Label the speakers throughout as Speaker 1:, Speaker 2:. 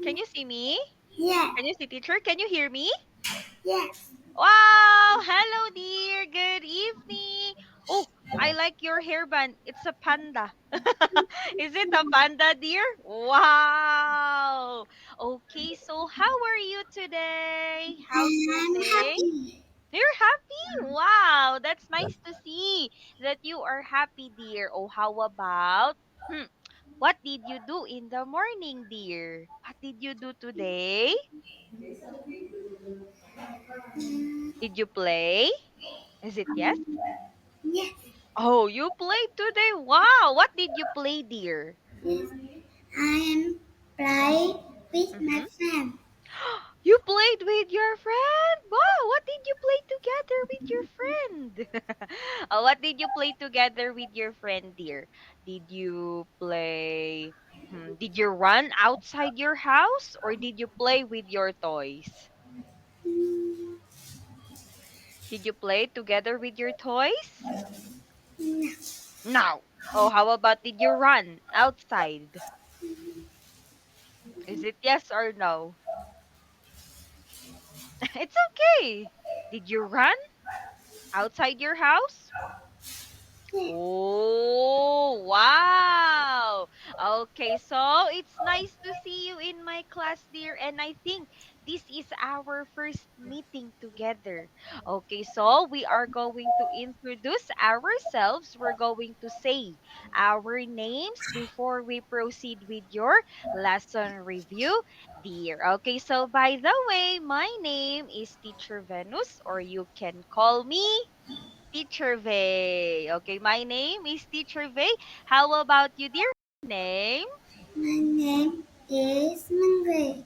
Speaker 1: Can you see me?
Speaker 2: Yes,
Speaker 1: Can you see teacher? Can you hear me?
Speaker 2: yes.
Speaker 1: Wow! Hello, dear. Good evening. Oh, I like your hairband. It's a panda. Is it a panda, dear? Wow! Okay, so how are you today? How's your
Speaker 2: I'm
Speaker 1: day?
Speaker 2: happy.
Speaker 1: You're happy? Wow, that's nice to see that you are happy, dear. Oh, how about what did you do in the morning, dear? What did you do today? Did you play? Is it yes?
Speaker 2: Yes,
Speaker 1: Oh, you played today. Wow, what did you play, dear?
Speaker 2: yes. I am playing with my
Speaker 1: Mm-hmm.
Speaker 2: friend.
Speaker 1: You played with your friend. Wow, what did you play together with your friend? What did you play together with your friend, dear? Did you play? Did you run outside your house or did you play with your toys?
Speaker 2: Mm,
Speaker 1: Did you play together with your toys?
Speaker 2: no,
Speaker 1: No. Oh, how about did you run outside? Is it yes or no? It's okay. Did you run outside your house?
Speaker 2: yes.
Speaker 1: Oh, wow. Okay, so it's nice to see you in my class, dear. And I think this is our first meeting together. Okay, so we are going to introduce ourselves. We're going to say our names before we proceed with your lesson review, dear. Okay, so by the way, my name is Teacher Venus, or you can call me Teacher Vay. Okay, my name is Teacher Vay. How about you, dear name?
Speaker 2: My name is Mingwei.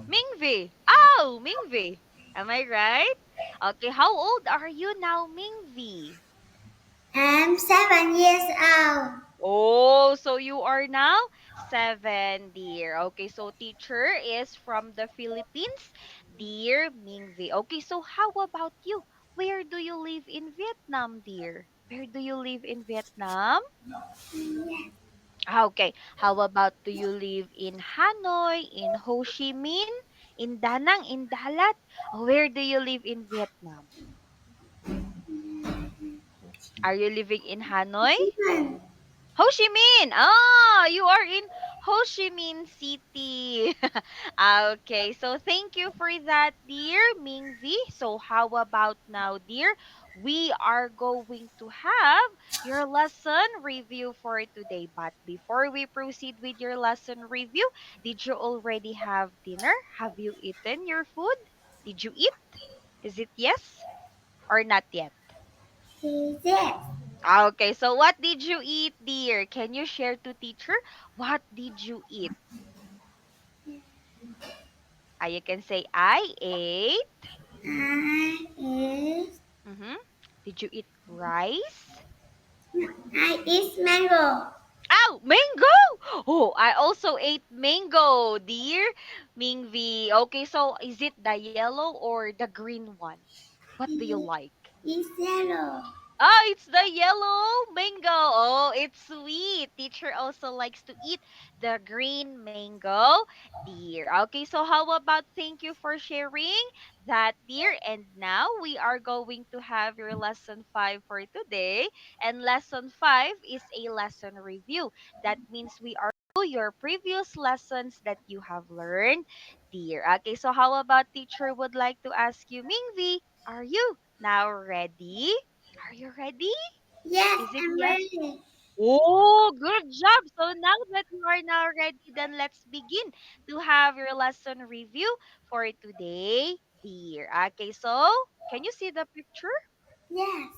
Speaker 1: Mingvi. Oh, Mingvi. Am I right? Okay, how old are you now, Mingvi?
Speaker 2: I'm 7 years old.
Speaker 1: Oh, so you are now 7, dear. Okay, so teacher is from the Philippines, dear Mingvi. Okay, so how about you? Where do you live in Vietnam, dear? Where do you live in Vietnam?
Speaker 2: Yes,
Speaker 1: Okay. How about do you live in Hanoi, in Ho Chi Minh, in Da Nang, in Dalat? Where do you live in Vietnam? Are you living in Hanoi?
Speaker 2: Simon.
Speaker 1: Ho Chi Minh. Ah, you are in Ho Chi Minh City. Okay, so thank you for that, dear Ming V. So how about now, dear? We are going to have your lesson review for today. But before we proceed with your lesson review, did you already have dinner? Have you eaten your food? Did you eat? Is it yes or not yet?
Speaker 2: Yes,
Speaker 1: Okay, so what did you eat, dear? Can you share to teacher? What did you eat? You can say, I ate.
Speaker 2: I is.
Speaker 1: Mm-hmm. Did you eat rice?
Speaker 2: I eat mango.
Speaker 1: Oh, mango! Oh, I also ate mango, dear Mingvi. Okay, so is it the yellow or the green one? What do you like?
Speaker 2: It's yellow.
Speaker 1: Ah, it's the yellow mango. Oh, it's sweet. Teacher also likes to eat the green mango, dear. Okay, so how about thank you for sharing that, dear? And now we are going to have your lesson 5 for today. And lesson 5 is a lesson review. That means we are your previous lessons that you have learned, dear. Okay, so how about teacher would like to ask you, Mingvi, are you now ready? Are you ready?
Speaker 2: Yes,
Speaker 1: Is it
Speaker 2: I'm
Speaker 1: yes?
Speaker 2: ready.
Speaker 1: Oh, good job. So now that you are now ready, then let's begin to have your lesson review for today, dear. Okay, so can you see the picture?
Speaker 2: Yes.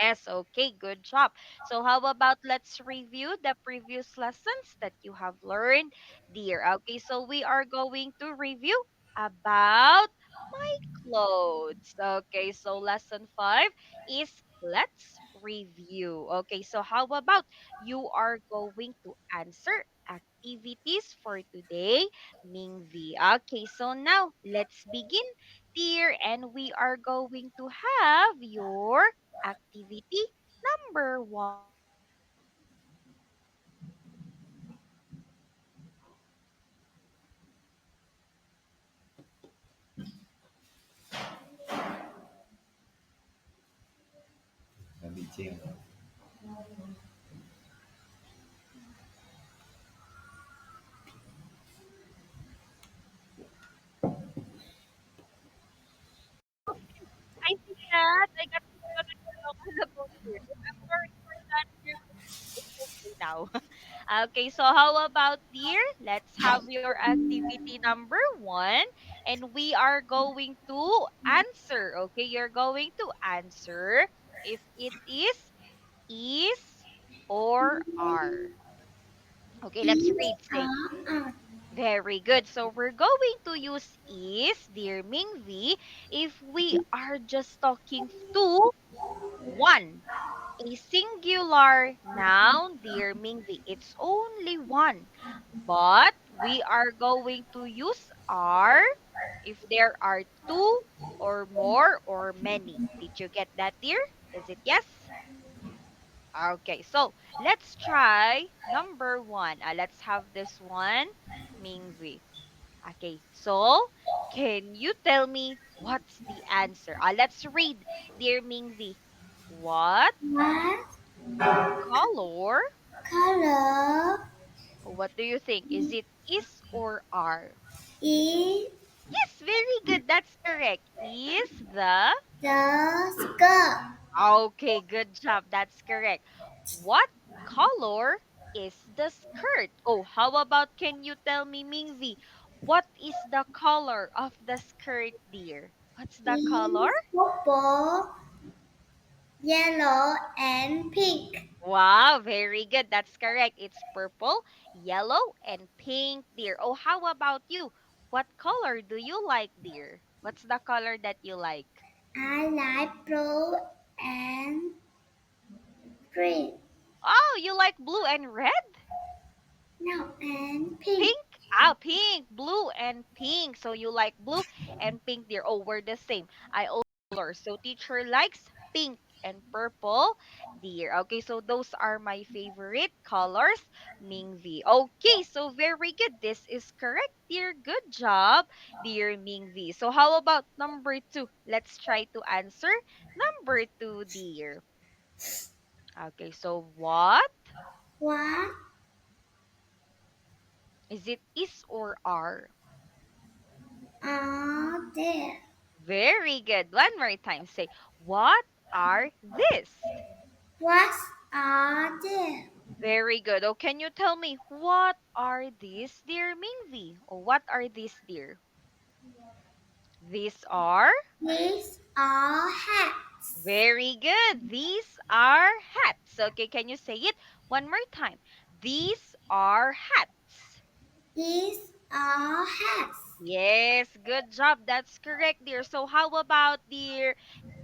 Speaker 1: Yes, okay, good job. So how about let's review the previous lessons that you have learned, dear. Okay, so we are going to review about my clothes. Okay, so lesson 5 is let's review. Okay, so how about you are going to answer activities for today, Mingvi. Okay, so now let's begin, dear, and we are going to have your activity number 1. Okay, so how about you? I see that. I got disconnected a while ago here. I'm sorry for that, dear. It's okay now. Okay, so how about dear? Let's have your activity number one. And we are going to answer. Okay, you're going to answer if it is, or are. Okay, let's
Speaker 2: is,
Speaker 1: read. Say,
Speaker 2: are.
Speaker 1: very good. So we're going to use is, dear Mingvi, if we are just talking to one. A singular noun, dear Mingvi. It's only one. But we are going to use are if there are two or more or many. Did you get that, dear? Is it yes? Okay, so let's try number one. Let's have this one, Mingvi. Okay, so can you tell me what's the answer? Let's read, dear Mingvi. What
Speaker 2: What
Speaker 1: color?
Speaker 2: color
Speaker 1: What do you think? Is it is or are?
Speaker 2: is
Speaker 1: Yes, very good. That's correct. Is the
Speaker 2: the skirt?
Speaker 1: okay, good job. That's correct. What color is the skirt? Oh, how about can you tell me, Mingvi, what is the color of the skirt, dear? What's the color?
Speaker 2: Is purple, yellow, and pink.
Speaker 1: Wow, very good. That's correct. It's purple, yellow, and pink, dear. Oh, how about you? What color do you like, dear? What's the color that you like?
Speaker 2: I like blue and green.
Speaker 1: Oh, you like blue and red?
Speaker 2: No, and pink.
Speaker 1: Pink? Pink, blue and pink. So you like blue and pink, dear. Oh, we're the same. I also color. So teacher likes pink and purple, dear. Okay, so those are my favorite colors, Mingvi. Okay, so very good. This is correct, dear. Good job, dear Mingvi. So how about number two? Let's try to answer number two, dear. Okay, so what
Speaker 2: What
Speaker 1: is it? Is or are?
Speaker 2: are there?
Speaker 1: Very good. One more time. Say, what are this?
Speaker 2: What are there?
Speaker 1: Very good. Oh, can you tell me what are these, dear Mingvi? Or what are these, dear? These are
Speaker 2: These are hats.
Speaker 1: very good. These are hats. Okay, can you say it one more time? These are hats.
Speaker 2: These are hats.
Speaker 1: Yes, good job. That's correct, dear. So how about dear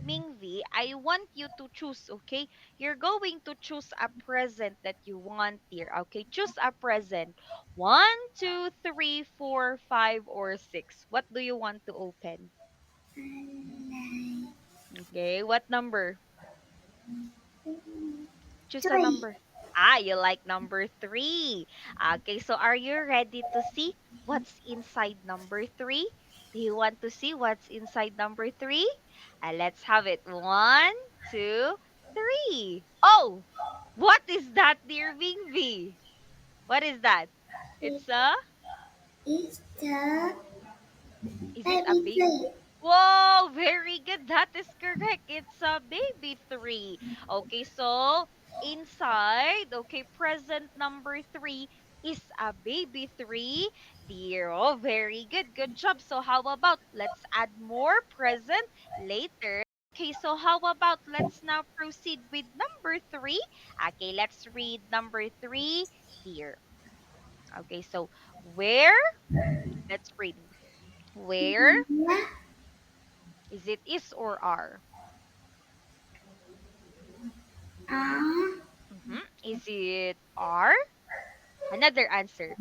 Speaker 1: Mingvi? I want you to choose, okay? You're going to choose a present that you want, dear. Okay, choose a present. One, two, three, four, five, or six. What do you want to open?
Speaker 2: I
Speaker 1: Okay, what number?
Speaker 2: like
Speaker 1: Choose a
Speaker 2: three.
Speaker 1: number. You like number three. Okay, so are you ready to see what's inside number three? Do you want to see what's inside number three? Let's have it. One, two, three. Oh, what is that, dear Bingvi? What is that?
Speaker 2: It
Speaker 1: It's a,
Speaker 2: is the
Speaker 1: is it a
Speaker 2: baby
Speaker 1: baby?
Speaker 2: tree.
Speaker 1: Whoa, very good. That is correct. It's a baby three. Okay, so inside, okay, present number three is a baby three. Dear, oh, very good. Good job. So how about let's add more present later. Okay, so how about let's now proceed with number three. Okay, let's read number three, dear. Okay, so where, let's read. Where
Speaker 2: What
Speaker 1: is it is or are?
Speaker 2: are
Speaker 1: Is it are? Another answer.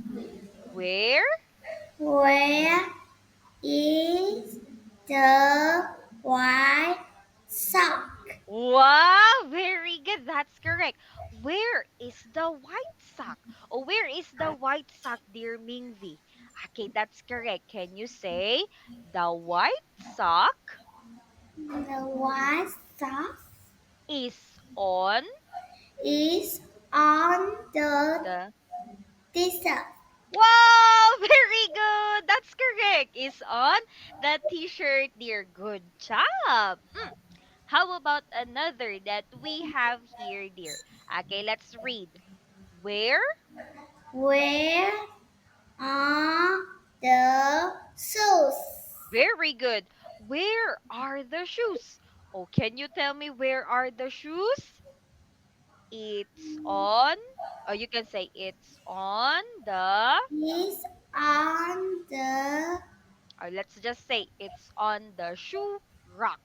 Speaker 1: Where?
Speaker 2: where is the white sock?
Speaker 1: Wow, very good. That's correct. Where is the white sock? Oh, where is the white sock, dear Mingvi? Okay, that's correct. Can you say the white sock
Speaker 2: The white sock
Speaker 1: is on
Speaker 2: is on the
Speaker 1: the.
Speaker 2: t-shirt.
Speaker 1: Wow, very good. That's correct. Is on the t-shirt, dear. Good job. How about another that we have here, dear? Okay, let's read. Where?
Speaker 2: Where are the shoes?
Speaker 1: Very good. Where are the shoes? Oh, can you tell me where are the shoes? It's on. Or you can say it's on the.
Speaker 2: Is on the
Speaker 1: Or let's just say it's on the shoe rack.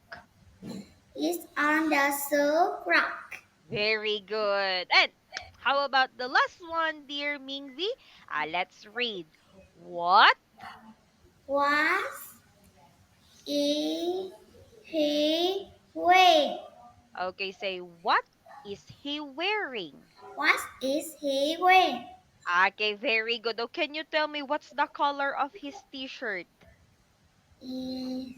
Speaker 2: is on the shoe rack.
Speaker 1: Very good. And how about the last one, dear Mingvi? Let's read. What?
Speaker 2: Was is he wearing?
Speaker 1: Okay, say what is he wearing?
Speaker 2: What is he wearing?
Speaker 1: Okay, very good. Oh, can you tell me what's the color of his t-shirt?
Speaker 2: Is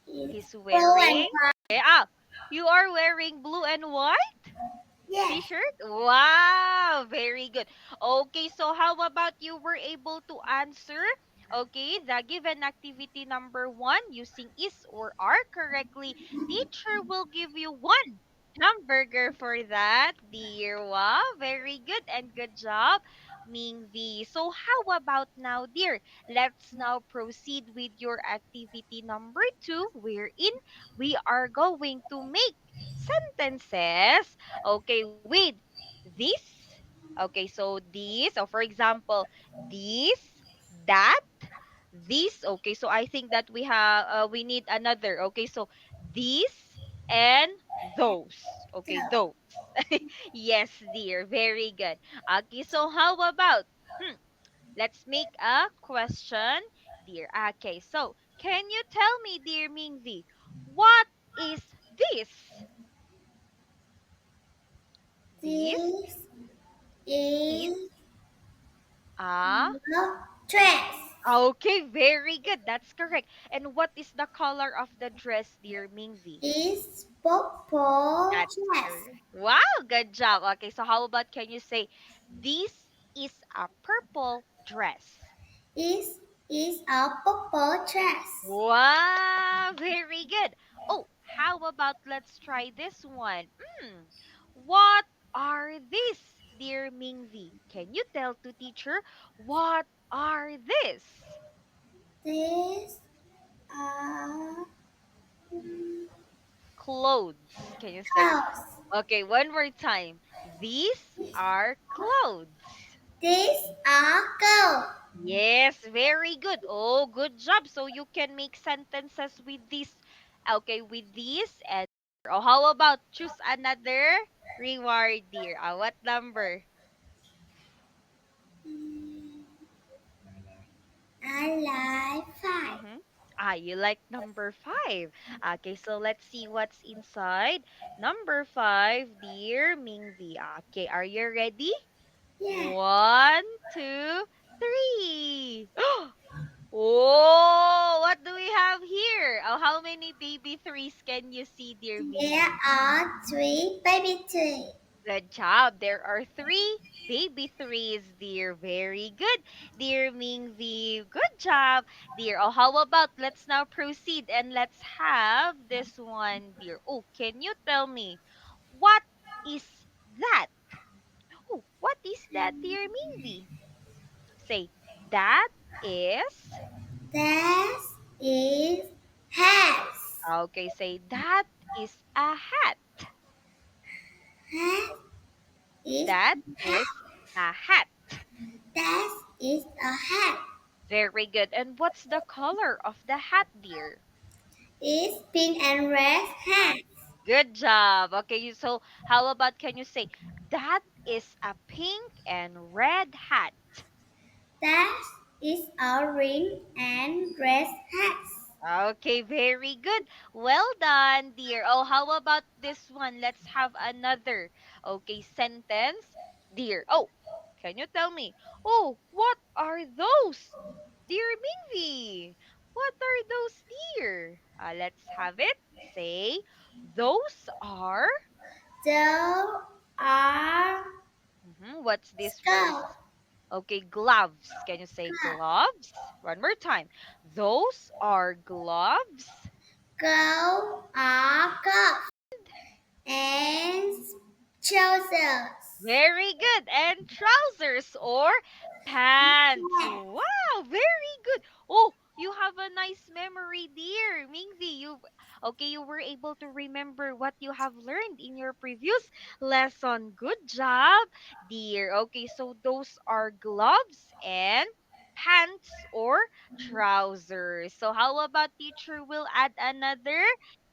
Speaker 2: is
Speaker 1: He's
Speaker 2: blue and
Speaker 1: wearing.
Speaker 2: white.
Speaker 1: You are wearing blue and white?
Speaker 2: Yes.
Speaker 1: T-shirt? Wow, very good. Okay, so how about you were able to answer, okay, the given activity number one using is or are correctly? Teacher will give you one hamburger for that, dear. Wow, very good and good job, Mingvi. So how about now, dear? Let's now proceed with your activity number two, wherein we are going to make sentences, okay, with this. Okay, so this, so for example, this, that, this. Okay, so I think that we need another. Okay, so these and those. Okay,
Speaker 2: So
Speaker 1: those. Yes, dear, very good. Okay, so how about, hmm, let's make a question, dear. Okay, so can you tell me, dear Mingzi, what is this? This
Speaker 2: this
Speaker 1: is
Speaker 2: is
Speaker 1: a.
Speaker 2: the dress.
Speaker 1: Okay, very good. That's correct. And what is the color of the dress, dear Mingzi?
Speaker 2: Is purple
Speaker 1: That's
Speaker 2: dress.
Speaker 1: correct. Wow, good job. Okay, so how about can you say this is a purple dress?
Speaker 2: Is a purple dress.
Speaker 1: Wow, very good. Oh, how about let's try this one? What are these, dear Mingzi? Can you tell to teacher what are this?
Speaker 2: This are
Speaker 1: Clothes. Can you say?
Speaker 2: clothes.
Speaker 1: Okay, one more time. These are clothes.
Speaker 2: These are clothes.
Speaker 1: Yes, very good. Oh, good job. So you can make sentences with this. Okay, with this and oh, how about choose another reward, dear? What number?
Speaker 2: I like five.
Speaker 1: Mm-hmm. You like number five. Okay, so let's see what's inside. Number five, dear Mingzi. Okay, are you ready?
Speaker 2: Yeah.
Speaker 1: One, two, three. Oh, what do we have here? Oh, how many baby threes can you see, dear
Speaker 2: There
Speaker 1: Mingvi?
Speaker 2: are three baby trees.
Speaker 1: Good job. There are three baby threes, dear. Very good, dear Mingvi. Good job, dear. Oh, how about let's now proceed and let's have this one, dear. Oh, can you tell me what is that? Oh, what is that, dear Mingvi? Say, that is.
Speaker 2: That is has.
Speaker 1: Okay, say, that is a hat.
Speaker 2: Hat is
Speaker 1: That
Speaker 2: hat.
Speaker 1: is a hat.
Speaker 2: That is a hat.
Speaker 1: Very good. And what's the color of the hat, dear?
Speaker 2: Is pink and red hat.
Speaker 1: Good job. Okay, so how about can you say, that is a pink and red hat?
Speaker 2: That is a ring and red hat.
Speaker 1: Okay, very good. Well done, dear. Oh, how about this one? Let's have another. Okay, sentence, dear. Oh, can you tell me? Oh, what are those, dear Mingvi? What are those, dear? Let's have it. Say, those are.
Speaker 2: There are
Speaker 1: What's this
Speaker 2: scarf.
Speaker 1: words? Okay, gloves. Can you say gloves? One more time. Those are gloves.
Speaker 2: Go are cuffs and trousers.
Speaker 1: Very good. And trousers or pants. Wow, very good. Oh, you have a nice memory, dear Mingzi. You were able to remember what you have learned in your previous lesson. Good job, dear. Okay, so those are gloves and pants or trousers. So how about teacher will add another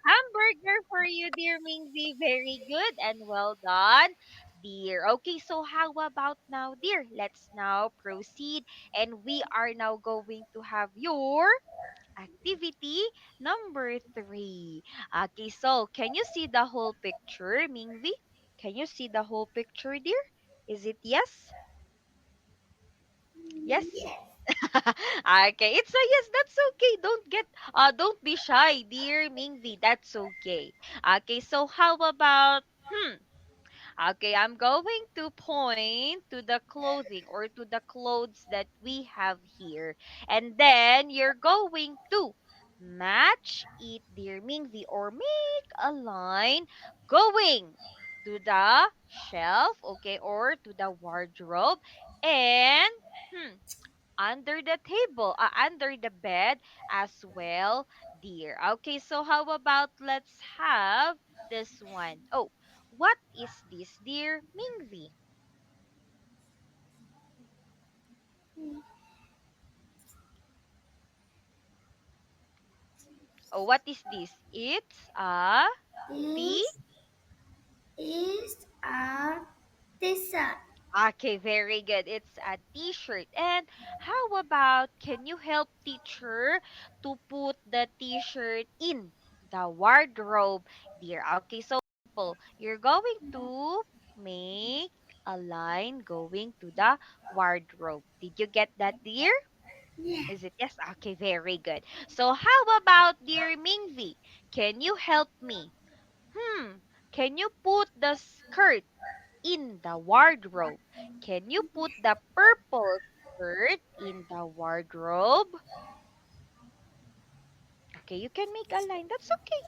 Speaker 1: hamburger for you, dear Mingzi. Very good and well done, dear. Okay, so how about now, dear? Let's now proceed, and we are now going to have your activity number three. Okay, so can you see the whole picture, Mingvi? Can you see the whole picture, dear? Is it yes? Yes?
Speaker 2: Yes.
Speaker 1: Okay, it's a yes. That's okay. Don't be shy, dear Mingvi. That's okay. Okay, so how about Okay, I'm going to point to the clothing or to the clothes that we have here. And then you're going to match it, dear Mingvi, or make a line going to the shelf, okay, or to the wardrobe. And under the table, under the bed as well, dear. Okay, so how about let's have this one? Oh, what is this, dear Mingvi? Oh, what is this? It's a T.
Speaker 2: This is a t-shirt.
Speaker 1: Okay, very good. It's a t-shirt. And how about can you help teacher to put the t-shirt in the wardrobe, dear? Okay, so simple. You're going to make a line going to the wardrobe. Did you get that, dear?
Speaker 2: Yes.
Speaker 1: Is it yes? Okay, very good. So how about dear Mingvi? Can you help me? Hmm. Can you put the skirt in the wardrobe? Can you put the purple skirt in the wardrobe? Okay, you can make a line. That's okay.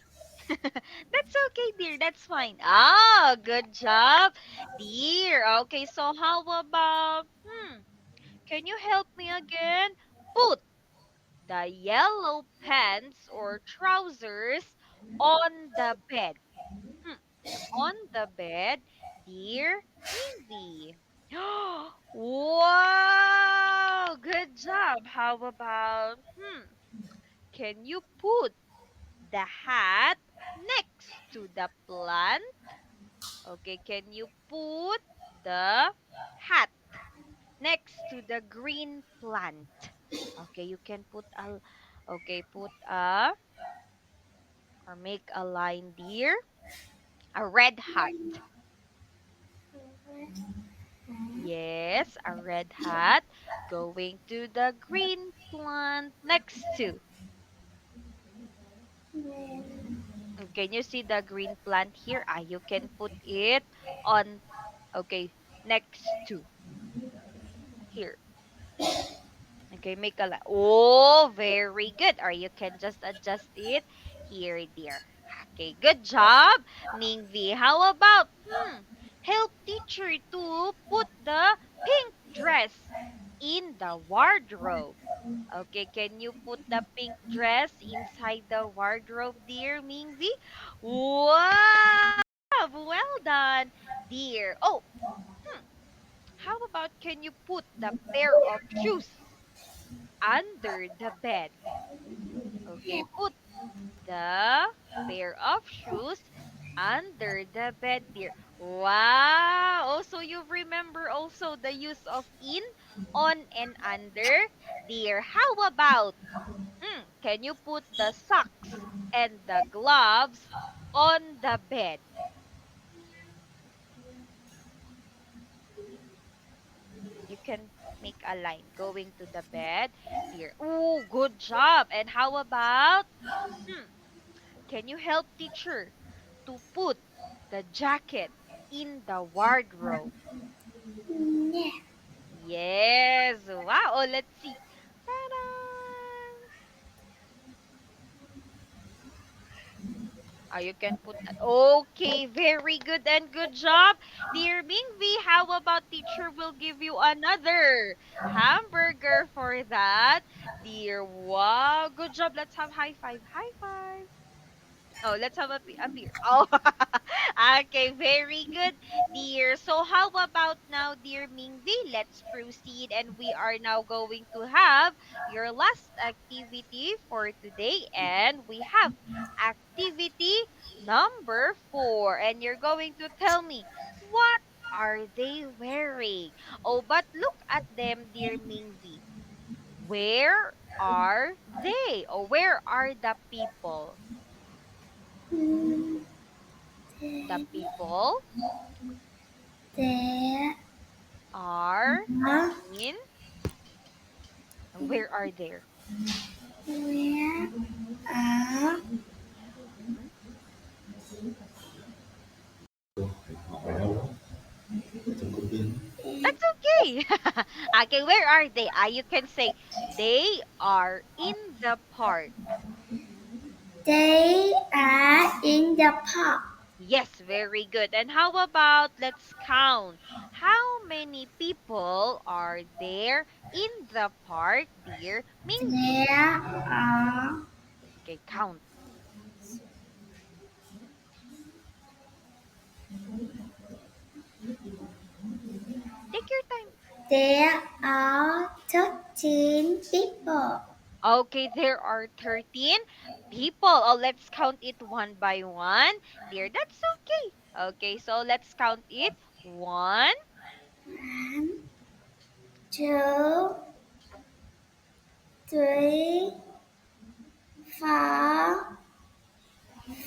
Speaker 1: That's okay, dear. That's fine. Ah, good job, dear. Okay, so how about can you help me again? Put the yellow pants or trousers on the bed. Hmm. On the bed, dear Mindy. Wow! Good job. How about, can you put the hat next to the plant? Okay, can you put the hat next to the green plant? Okay, you can put a, or make a line there. A red hat. Yes, a red hat going to the green plant next to. Can you see the green plant here? Ah, you can put it on, okay, next to here. Okay, make a line. Oh, very good. Or you can just adjust it here, dear. Okay, good job, Mingvi. How about, help teacher to put the pink dress in the wardrobe. Okay, can you put the pink dress inside the wardrobe, dear Mingvi? Wow! Well done, dear. Oh, hmm, how about can you put the pair of shoes under the bed? Okay, put the pair of shoes under the bed, dear. Wow! Also, you remember also the use of in, on, and under, dear. How about, can you put the socks and the gloves on the bed? You can make a line going to the bed, dear. Oh, good job. And how about, hmm, can you help teacher to put The jacket in the wardrobe.
Speaker 2: Yeah.
Speaker 1: Yes. Wow. Oh, let's see. Ta-da! You can put that. Okay, very good and good job. Dear Mingvi, how about teacher will give you another hamburger for that? Dear, wow, good job. Let's have high five. High five. Oh, let's have a beer. Oh, okay, very good, dear. So, how about now, dear Mingvi? Let's proceed, and we are now going to have your last activity for today, and we have activity number 4, and you're going to tell me what are they wearing? Oh, but look at them, dear Mingvi. Where are they? Or where are the people?
Speaker 2: Mm,
Speaker 1: The
Speaker 2: There,
Speaker 1: people
Speaker 2: there
Speaker 1: are
Speaker 2: are
Speaker 1: in. Where are there?
Speaker 2: where are
Speaker 1: Mhm. That's okay. Okay, where are they? You can say they are in the park.
Speaker 2: they are in the park.
Speaker 1: Yes, very good. And how about let's count? How many people are there in the park, dear Mingvi?
Speaker 2: There are
Speaker 1: Okay, count. Take your time.
Speaker 2: there are 13 people.
Speaker 1: Okay, there are 13 people. Oh, let's count it one by one. Dear, that's okay. Okay, so let's count it. One,
Speaker 2: One, two, three, four,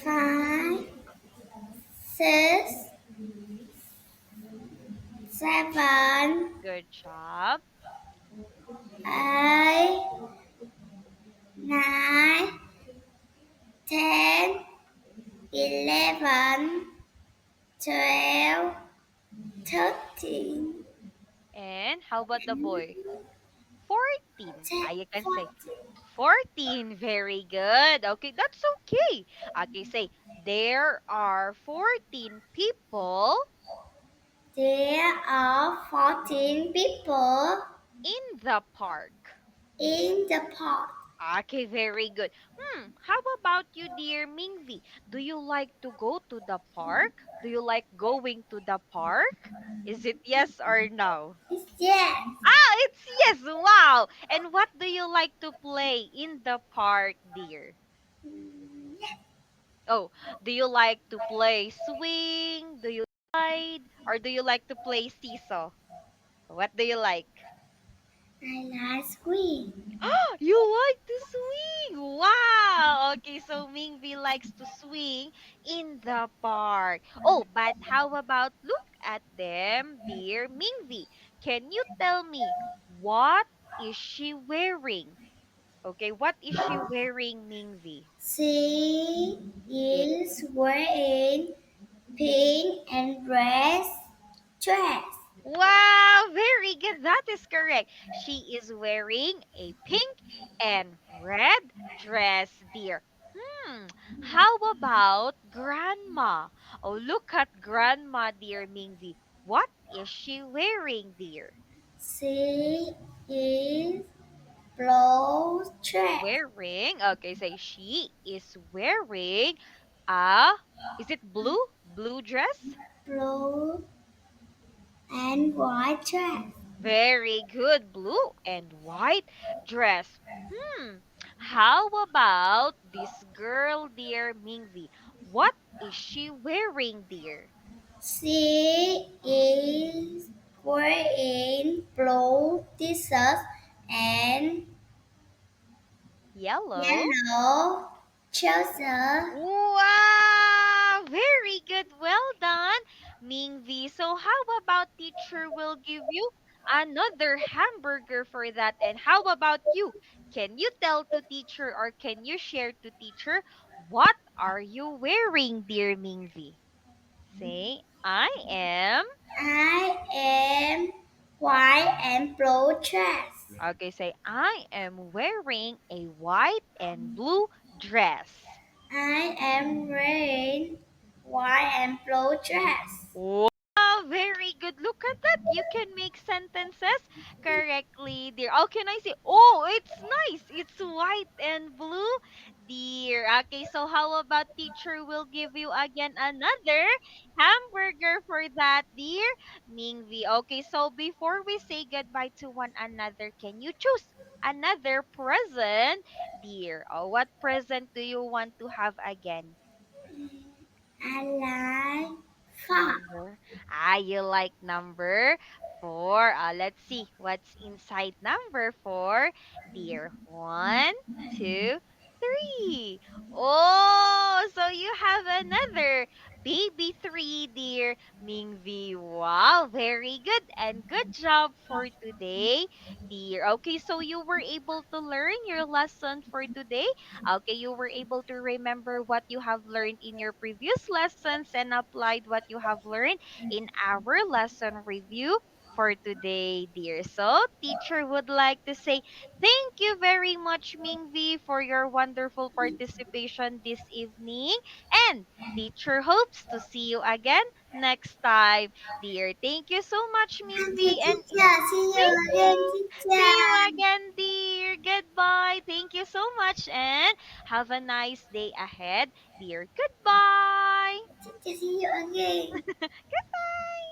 Speaker 2: five, six, seven,
Speaker 1: good job.
Speaker 2: eight, nine, 10, 11, 12, 13,
Speaker 1: And how about the boy? 14.
Speaker 2: 10,
Speaker 1: You can say
Speaker 2: 14.
Speaker 1: 14. Very good. Okay, that's okay. Okay, say there are 14 people
Speaker 2: There are 14 people
Speaker 1: in the park.
Speaker 2: in the park.
Speaker 1: Okay, very good. How about you, dear Mingvi? Do you like to go to the park? Do you like going to the park? Is it yes or no?
Speaker 2: Yes.
Speaker 1: It's yes. Wow. And what do you like to play in the park, dear? Oh, do you like to play swing? Do you ride? Or do you like to play seesaw? What do you like?
Speaker 2: I like squid.
Speaker 1: You like to swing! Wow! Okay, so Mingvi likes to swing in the park. Oh, but how about look at them, dear Mingvi? Can you tell me what is she wearing? Okay, what is she wearing, Mingvi?
Speaker 2: She is wearing pink and red dress.
Speaker 1: Wow, very good. That is correct. She is wearing a pink and red dress, dear. Hmm, how about grandma? Oh, look at grandma, dear Mingvi. What is she wearing, dear?
Speaker 2: She is blue dress.
Speaker 1: Wearing, okay, say she is wearing a, is it blue? Blue dress?
Speaker 2: Blue and white dress.
Speaker 1: Very good. Blue and white dress. How about this girl, dear Mingvi? What is she wearing, dear?
Speaker 2: She is wearing blue t-shirt and
Speaker 1: Yellow.
Speaker 2: yellow trousers.
Speaker 1: Wow! Very good. Well done, Mingvi. So how about teacher will give you another hamburger for that? And how about you? Can you tell to teacher or can you share to teacher what are you wearing, dear Mingvi? Say, I am.
Speaker 2: I am white and blue dress.
Speaker 1: Okay, say, I am wearing a white and blue dress.
Speaker 2: I am wearing white and blue dress.
Speaker 1: Wow, very good. Look at that. You can make sentences correctly, dear. Oh, can I say, oh, it's nice. It's white and blue, dear. Okay, so how about teacher will give you again another hamburger for that, dear Mingvi? Okay, so before we say goodbye to one another, can you choose another present, dear? Oh, what present do you want to have again?
Speaker 2: I like four.
Speaker 1: Number. Ah, you like number four. Let's see what's inside number four. Dear, one, two, three. Oh, so you have another baby three, dear Mingvi. Wow, very good and good job for today, dear. Okay, so you were able to learn your lesson for today. Okay, you were able to remember what you have learned in your previous lessons and applied what you have learned in our lesson review for today, dear. So, teacher would like to say thank you very much, Mingvi, for your wonderful participation this evening. And teacher hopes to see you again next time, dear. Thank you so much,
Speaker 2: Thank you,
Speaker 1: Mingvi, and
Speaker 2: teacher. See you
Speaker 1: thank
Speaker 2: again,
Speaker 1: you. See you
Speaker 2: teacher.
Speaker 1: again, dear. Goodbye. Thank you so much and have a nice day ahead, dear. Goodbye.
Speaker 2: Teacher, see you again.
Speaker 1: Goodbye.